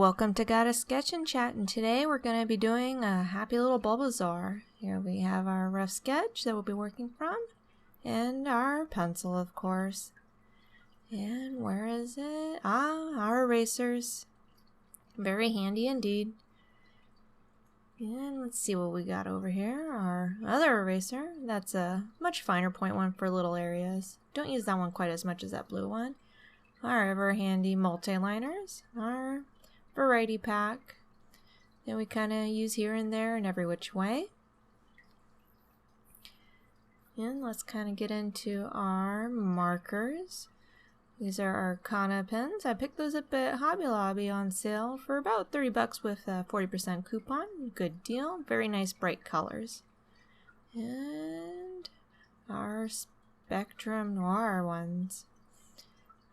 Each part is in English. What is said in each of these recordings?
welcome to Got a Sketch and Chat, and today we're going to be doing a happy little Bulbasaur. Here we have our rough sketch that we'll be working from, and our pencil, of course. And where is it? Our erasers. Very handy indeed. And let's see what we got over here. Our other eraser. That's a much finer point one for little areas. Don't use that one quite as much as that blue one. Our ever handy multi-liners. Our variety pack that we kind of use here and there in every which way. And let's kind of get into our markers. These are our Conda pens. I picked those up at Hobby Lobby on sale for about 30 bucks with a 40% coupon. Good deal. Very nice bright colors. And our Spectrum Noir ones.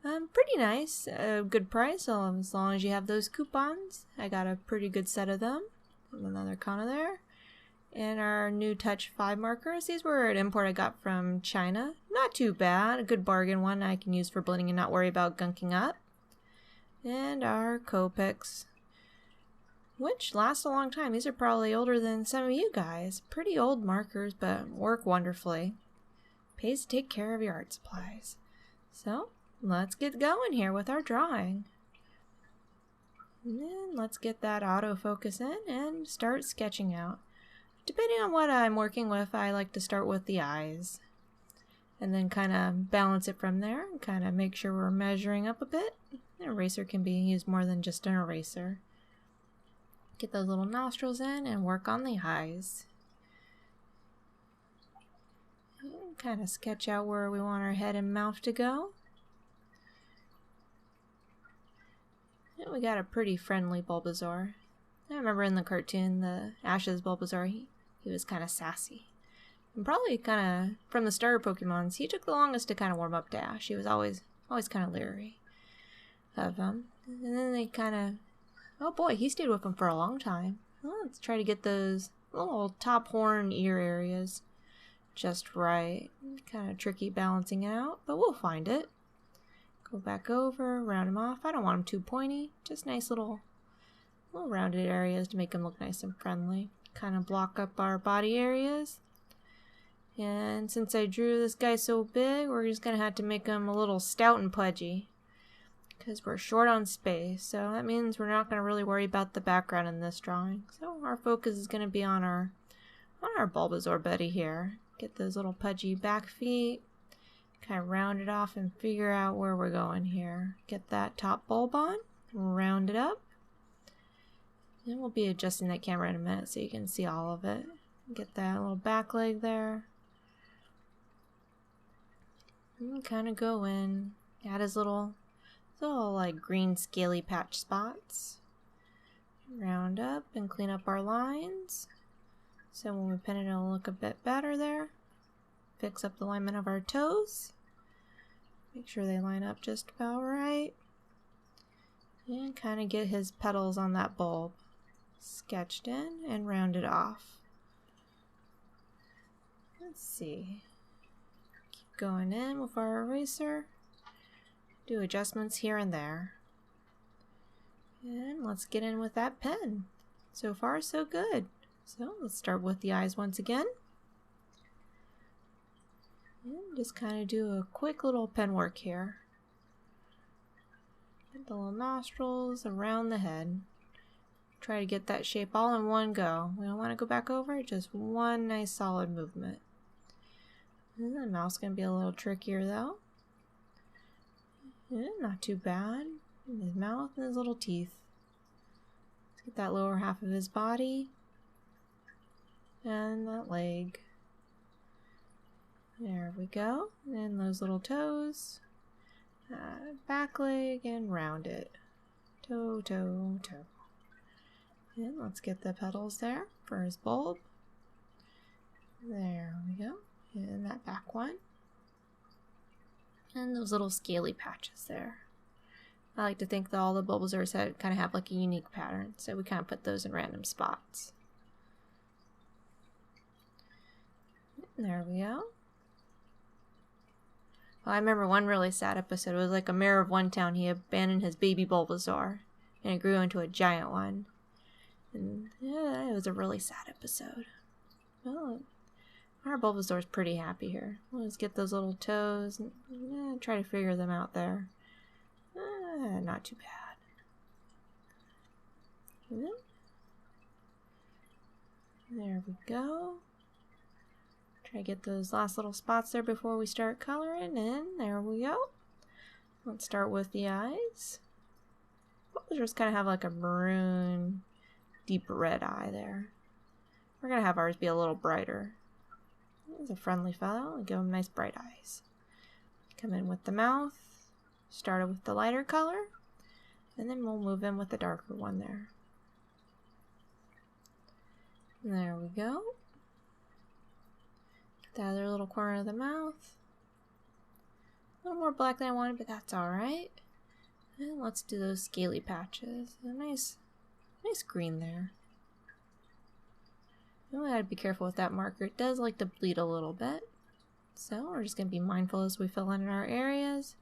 Pretty nice. Good price as long as you have those coupons. I got a pretty good set of them. Another Conda there. And our new Touchfive markers. These were an import I got from China. Not too bad. A good bargain one I can use for blending and not worry about gunking up. And our Copics, which last a long time. These are probably older than some of you guys. Pretty old markers, but work wonderfully. Pays to take care of your art supplies. So, let's get going here with our drawing. And then let's get that autofocus in and start sketching out. Depending on what I'm working with, I like to start with the eyes. And then kind of balance it from there and kind of make sure we're measuring up a bit. An eraser can be used more than just an eraser. Get those little nostrils in and work on the eyes. And kind of sketch out where we want our head and mouth to go. And we got a pretty friendly Bulbasaur. I remember in the cartoon, the Ash's Bulbasaur, he was kind of sassy. And probably kind of, from the starter Pokemons, he took the longest to kind of warm up to Ash. He was always kind of leery of him. And then they kind of, oh boy, he stayed with him for a long time. Well, let's try to get those little top horn ear areas just right. Kind of tricky balancing it out, but we'll find it. Go back over, round him off. I don't want him too pointy, just nice little rounded areas to make them look nice and friendly. Kind of block up our body areas. And since I drew this guy so big, we're just going to have to make him a little stout and pudgy. Because we're short on space. So that means we're not going to really worry about the background in this drawing. So our focus is going to be on our Bulbasaur buddy here. Get those little pudgy back feet. Kind of round it off and figure out where we're going here. Get that top bulb on. Round it up. And we'll be adjusting that camera in a minute so you can see all of it. Get that little back leg there. And kind of go in. Add his little like green scaly patch spots. Round up and clean up our lines. So when we pin it, it'll look a bit better there. Fix up the alignment of our toes. Make sure they line up just about right. And kind of get his petals on that bulb sketched in and rounded off. Let's see. Keep going in with our eraser. Do adjustments here and there. And let's get in with that pen. So far, so good. So let's start with the eyes once again. And just kind of do a quick little pen work here. Get the little nostrils around the head. Try to get that shape all in one go. We don't want to go back over it, just one nice solid movement. And the mouth's going to be a little trickier though. Yeah, not too bad. And his mouth and his little teeth. Let's get that lower half of his body. And that leg. There we go. And those little toes. Back leg and round it. Toe, toe, toe. And let's get the petals there for his bulb. There we go. And that back one. And those little scaly patches there. I like to think that all the Bulbasaurs kind of have like a unique pattern, so we kind of put those in random spots. There we go. Well, I remember one really sad episode. It was like a mayor of one town. He abandoned his baby Bulbasaur. and it grew into a giant one. And yeah, it was a really sad episode. Well, our Bulbasaur's pretty happy here. Let's get those little toes and try to figure them out there. Not too bad. There we go. Try to get those last little spots there before we start coloring, and there we go. Let's start with the eyes. Bulbasaur's kind of have like a maroon, deep red eye there. We're going to have ours be a little brighter. He's a friendly fellow. We'll give him nice bright eyes. Come in with the mouth. Started with the lighter color. And then we'll move in with the darker one there. There we go. Get the other little corner of the mouth. A little more black than I wanted, but that's alright. And let's do those scaly patches. A nice green there. We gotta be careful with that marker. It does like to bleed a little bit. So we're just gonna be mindful as we fill in our areas.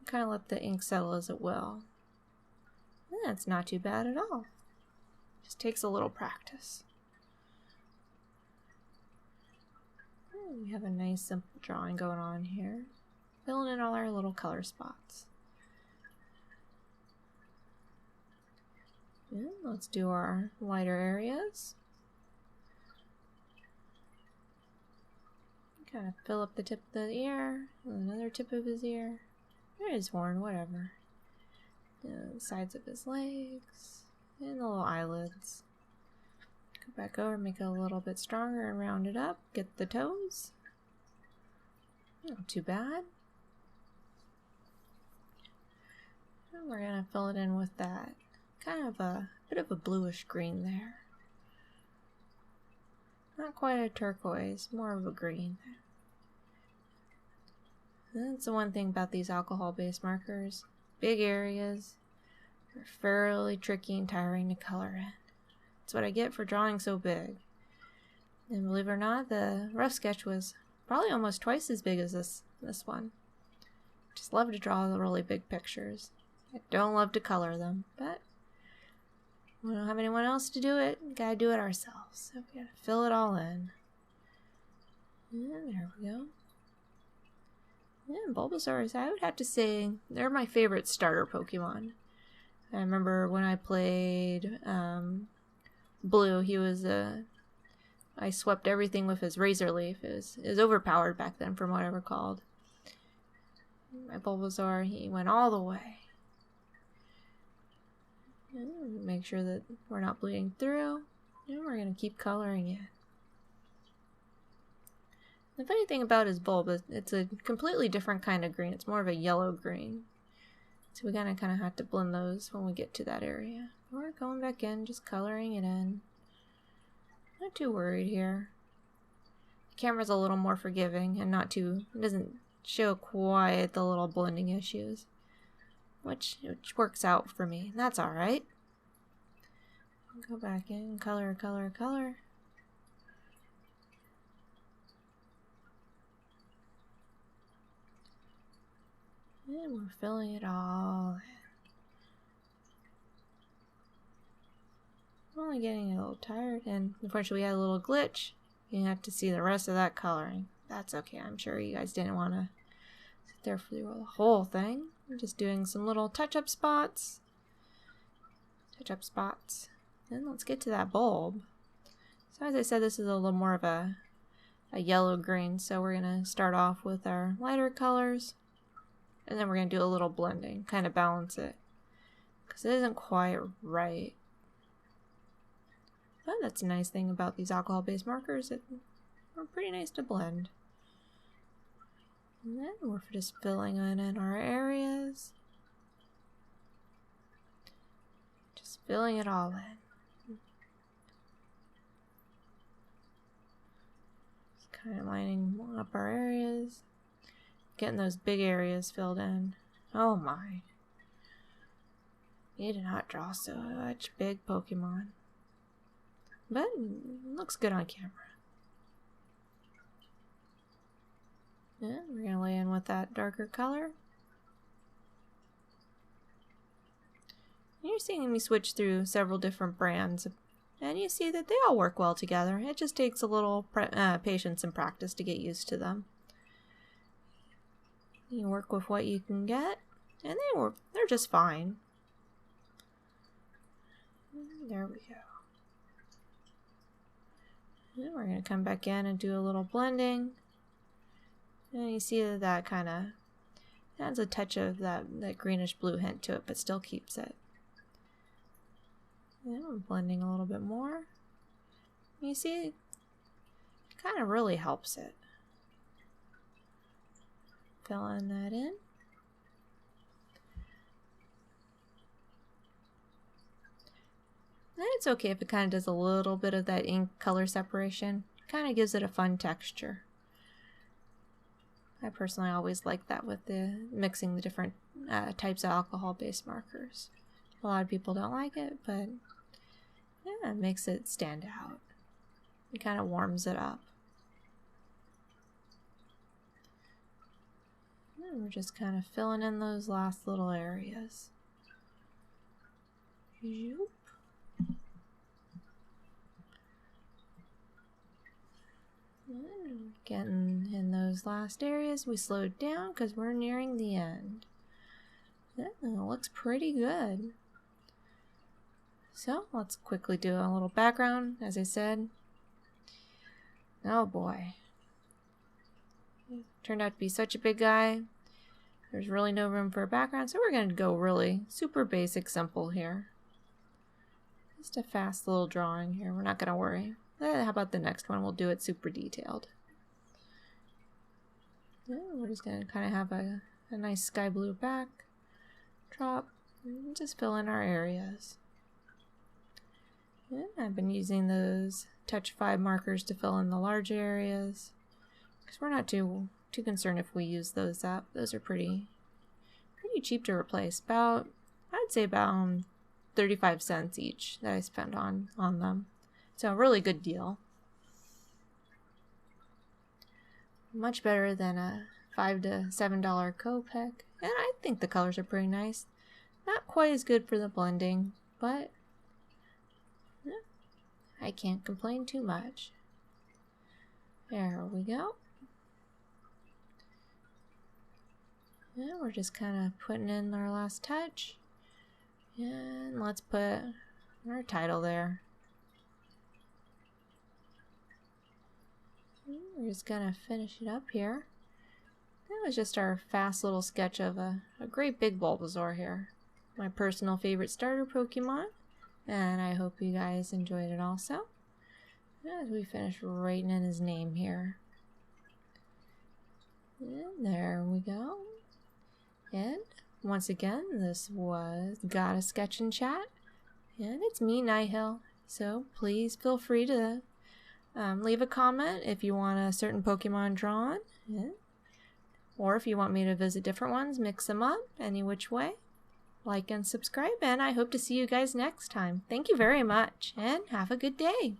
Kind of let the ink settle as it will. That's not too bad at all. Just takes a little practice. We have a nice simple drawing going on here. Filling in all our little color spots. And let's do our lighter areas. Kind of fill up the tip of the ear, another tip of his ear, or his horn, whatever. The sides of his legs, and the little eyelids. Go back over, make it a little bit stronger and round it up. Get the toes. Not too bad. And we're going to fill it in with that kind of a bit of a bluish green there. Not quite a turquoise, more of a green. That's the one thing about these alcohol-based markers. Big areas are fairly tricky and tiring to color in. That's what I get for drawing so big. And believe it or not, the rough sketch was probably almost twice as big as this one. Just love to draw the really big pictures. I don't love to color them, but we don't have anyone else to do it. We gotta do it ourselves. So we gotta fill it all in. And there we go. Yeah, Bulbasaurs, I would have to say, they're my favorite starter Pokemon. I remember when I played Blue, he was I swept everything with his Razor Leaf. It was overpowered back then from what I recalled. My Bulbasaur, he went all the way. And make sure that we're not bleeding through. And we're going to keep coloring it. The funny thing about his bulb is it's a completely different kind of green. It's more of a yellow green. So we're gonna kind of have to blend those when we get to that area. We're going back in, just coloring it in. Not too worried here. The camera's a little more forgiving and it doesn't show quite the little blending issues. Which works out for me. That's alright. Go back in, color, color, color. And we're filling it all in. I'm only getting a little tired, and unfortunately we had a little glitch. You have to see the rest of that coloring. That's okay, I'm sure you guys didn't want to sit there for the whole thing. I'm just doing some little touch-up spots. Touch-up spots. And let's get to that bulb. So as I said, this is a little more of a yellow-green, so we're going to start off with our lighter colors. And then we're going to do a little blending, kind of balance it. Because it isn't quite right. But that's a nice thing about these alcohol-based markers. They're pretty nice to blend. And then we're just filling in our areas. Just filling it all in. Just kind of lining up our areas. Getting those big areas filled in. Oh my. You did not draw such big Pokemon. But it looks good on camera. And we're going to lay in with that darker color. You're seeing me switch through several different brands, and you see that they all work well together. It just takes a little patience and practice to get used to them. You work with what you can get, and they're just fine. There we go. And we're going to come back in and do a little blending. And you see that kind of adds a touch of that greenish blue hint to it, but still keeps it. And I'm blending a little bit more. You see, it kind of really helps it. Filling that in. And it's okay if it kind of does a little bit of that ink color separation. Kind of gives it a fun texture. I personally always like that with mixing the different types of alcohol-based markers. A lot of people don't like it, but yeah, it makes it stand out. It kind of warms it up. And we're just kind of filling in those last little areas. Zoop. Getting in those last areas, we slowed down because we're nearing the end. It looks pretty good. So let's quickly do a little background, as I said. Oh boy. Turned out to be such a big guy. There's really no room for a background, so we're going to go really super basic, simple here. Just a fast little drawing here. We're not going to worry. How about the next one? We'll do it super detailed. Yeah, we're just going to kind of have a nice sky blue backdrop and just fill in our areas. Yeah, I've been using those Touchfive markers to fill in the large areas because we're not too concerned if we use those up. Those are pretty cheap to replace. I'd say about 35 cents each that I spent on them. So a really good deal. Much better than a $5 to $7 Copic. And I think the colors are pretty nice. Not quite as good for the blending, but yeah, I can't complain too much. There we go. Yeah, we're just kind of putting in our last touch. And let's put our title there. We're just gonna finish it up here. That was just our fast little sketch of a great big Bulbasaur here. My personal favorite starter Pokemon. And I hope you guys enjoyed it also. As we finish writing in his name here. And there we go. And once again, this was Gotta Sketch and Chat. And it's me, Nighthill. So please feel free to leave a comment if you want a certain Pokemon drawn. Yeah. Or if you want me to visit different ones, mix them up any which way. Like and subscribe, and I hope to see you guys next time. Thank you very much, and have a good day.